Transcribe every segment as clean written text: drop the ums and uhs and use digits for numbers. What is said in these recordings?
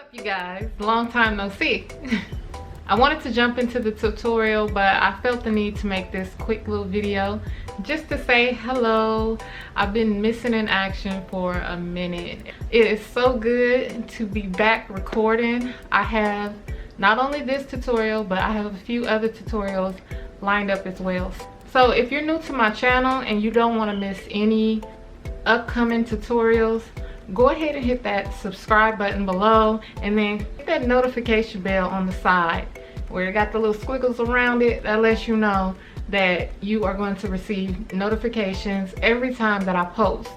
What's up, you guys? Long time no see. I wanted to jump into the tutorial, but I felt the need to make this quick little video just to say hello. I've been missing in action for a minute. It is so good to be back recording. I have not only this tutorial, but I have a few other tutorials lined up as well. So if you're new to my channel and you don't want to miss any upcoming tutorials, go ahead and hit that subscribe button below, and then hit that notification bell on the side where it got the little squiggles around it. That lets you know that you are going to receive notifications every time that I post.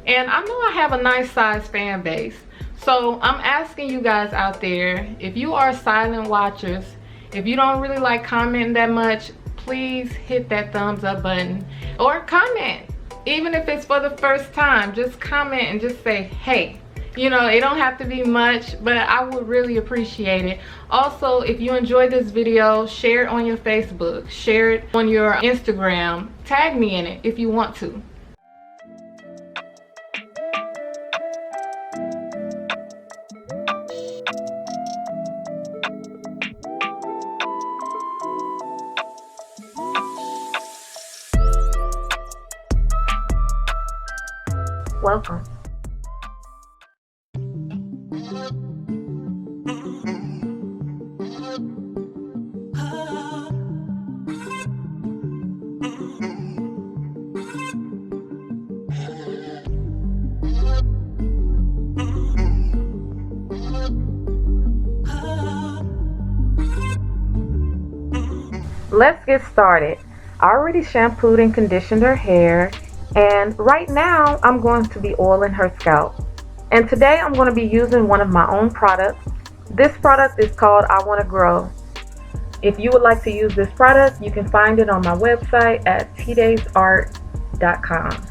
And I know I have a nice size fan base, so I'm asking you guys out there, if you are silent watchers, if you don't really like commenting that much, please hit that thumbs up button or comment. Even if it's for the first time, just comment and just say hey. You know, it don't have to be much, but I would really appreciate it. Also, if you enjoyed this video, share it on your Facebook, share it on your Instagram, tag me in it if you want to. Welcome. Let's get started. I already shampooed and conditioned her hair, and right now I'm going to be oiling her scalp. And today I'm going to be using one of my own products. This product is called I Wanna Grow. If you would like to use this product, you can find it on my website at tdaysart.com.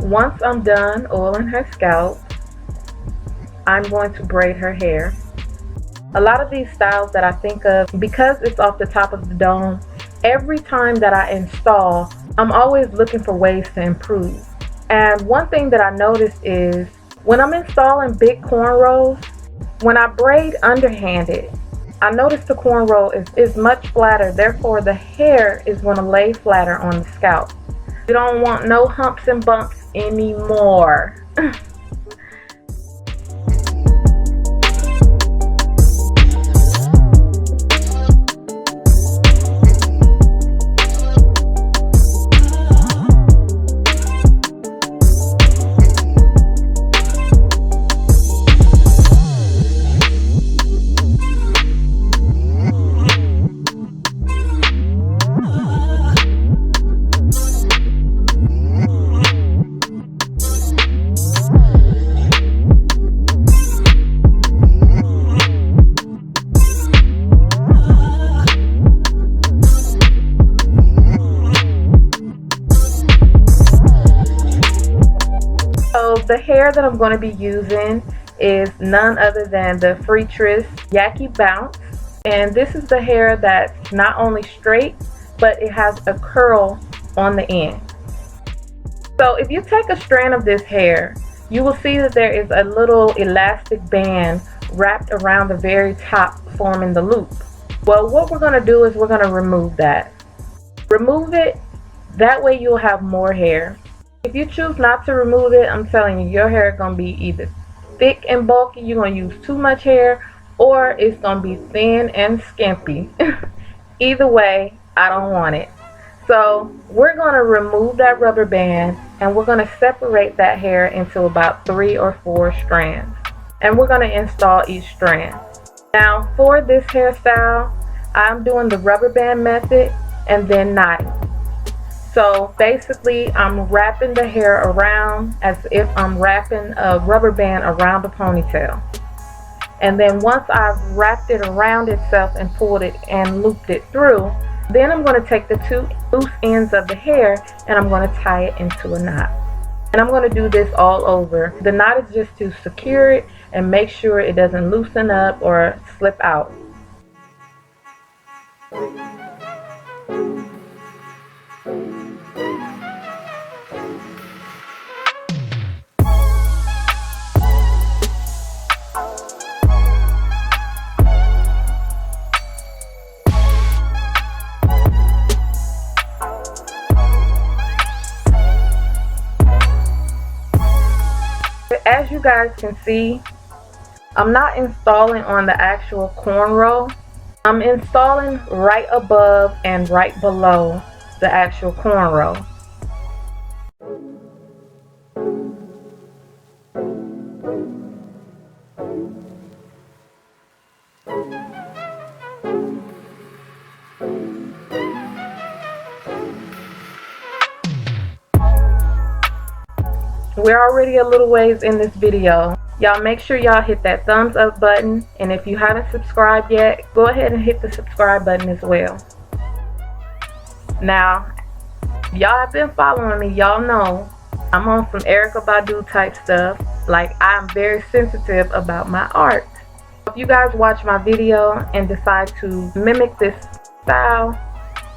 Once I'm done oiling her scalp, I'm going to braid her hair. A lot of these styles that I think of, because it's off the top of the dome, every time that I install, I'm always looking for ways to improve. And one thing that I noticed is when I'm installing big cornrows, when I braid underhanded, I notice the cornrow is much flatter, therefore the hair is going to lay flatter on the scalp. You don't want no humps and bumps anymore. So the hair that I'm going to be using is none other than the Freetress Yaki Bounce, and this is the hair that's not only straight, but it has a curl on the end. So if you take a strand of this hair, you will see that there is a little elastic band wrapped around the very top, forming the loop. Well, what we're going to do is we're going to remove that. Remove it, that way you'll have more hair. If you choose not to remove it, I'm telling you, your hair is going to be either thick and bulky, you're going to use too much hair, or it's going to be thin and skimpy. Either way, I don't want it. So we're going to remove that rubber band, and we're going to separate that hair into about 3 or 4 strands. And we're going to install each strand. Now for this hairstyle, I'm doing the rubber band method and then knotting. So basically, I'm wrapping the hair around as if I'm wrapping a rubber band around a ponytail. And then once I've wrapped it around itself and pulled it and looped it through, then I'm going to take the two loose ends of the hair and I'm going to tie it into a knot. And I'm going to do this all over. The knot is just to secure it and make sure it doesn't loosen up or slip out. As you guys can see, I'm not installing on the actual cornrow. I'm installing right above and right below the actual cornrow. We're already a little ways in this video. Y'all make sure y'all hit that thumbs up button, and if you haven't subscribed yet, go ahead and hit the subscribe button as well. Now, y'all have been following me, y'all know I'm on some Erykah Badu type stuff. Like, I'm very sensitive about my art. If you guys watch my video and decide to mimic this style,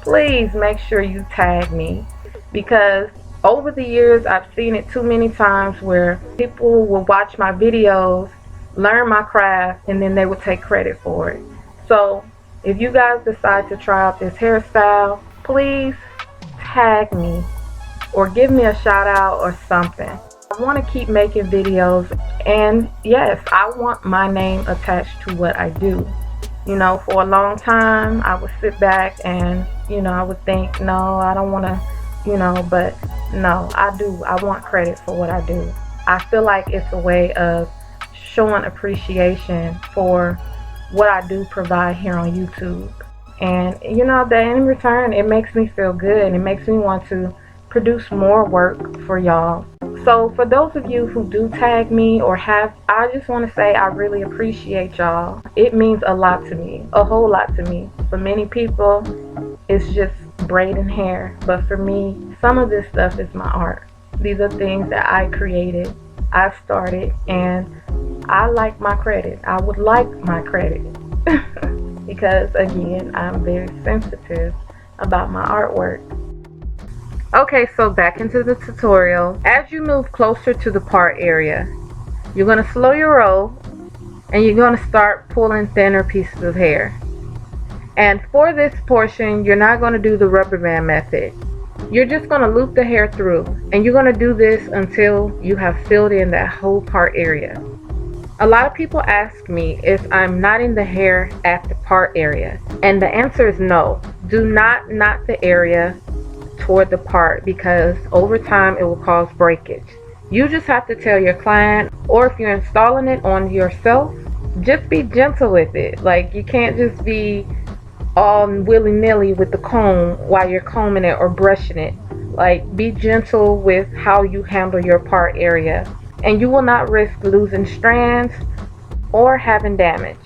please make sure you tag me, because over the years, I've seen it too many times where people will watch my videos, learn my craft, and then they will take credit for it. So if you guys decide to try out this hairstyle, please tag me or give me a shout out or something. I want to keep making videos, and yes, I want my name attached to what I do. You know, for a long time, I would sit back and, you know, I would think, no, I don't want to, you know, but no, I do. I want credit for what I do. I feel like it's a way of showing appreciation for what I do provide here on YouTube. And, you know, that in return, it makes me feel good and it makes me want to produce more work for y'all. So for those of you who do tag me or have, I just want to say I really appreciate y'all. It means a lot to me, a whole lot to me. For many people, it's just braiding hair, but for me, some of this stuff is my art. These are things that I created, I started, and I like my credit. I would like my credit because, again, I'm very sensitive about my artwork. Okay, so back into the tutorial. As you move closer to the part area, you're going to slow your roll and you're going to start pulling thinner pieces of hair. And for this portion, you're not going to do the rubber band method. You're just going to loop the hair through, and you're going to do this until you have filled in that whole part area. A lot of people ask me if I'm knotting the hair at the part area, and the answer is no. Do not knot the area toward the part, because over time it will cause breakage. You just have to tell your client, or if you're installing it on yourself, just be gentle with it. Like, you can't just be all willy-nilly with the comb while you're combing it or brushing it. Like, be gentle with how you handle your part area, and you will not risk losing strands or having damage.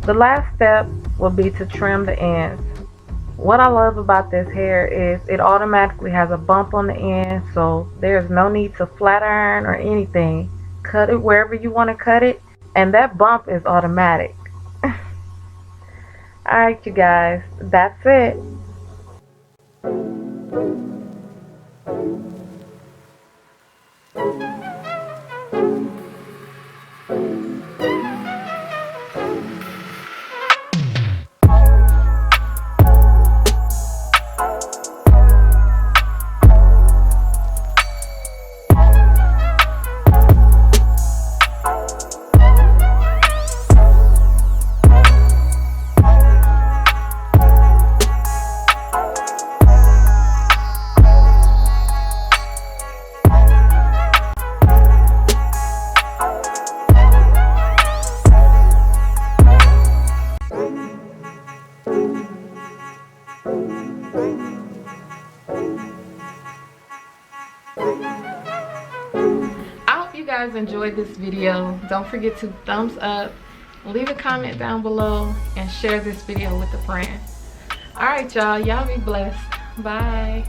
The last step will be to trim the ends. What I love about this hair is it automatically has a bump on the end, so there's no need to flat iron or anything. Cut it wherever you want to cut it, and that bump is automatic. Alright, you guys, that's it. enjoyed this video, don't forget to thumbs up, leave a comment down below, and share this video with a friend. All right, y'all be blessed. Bye.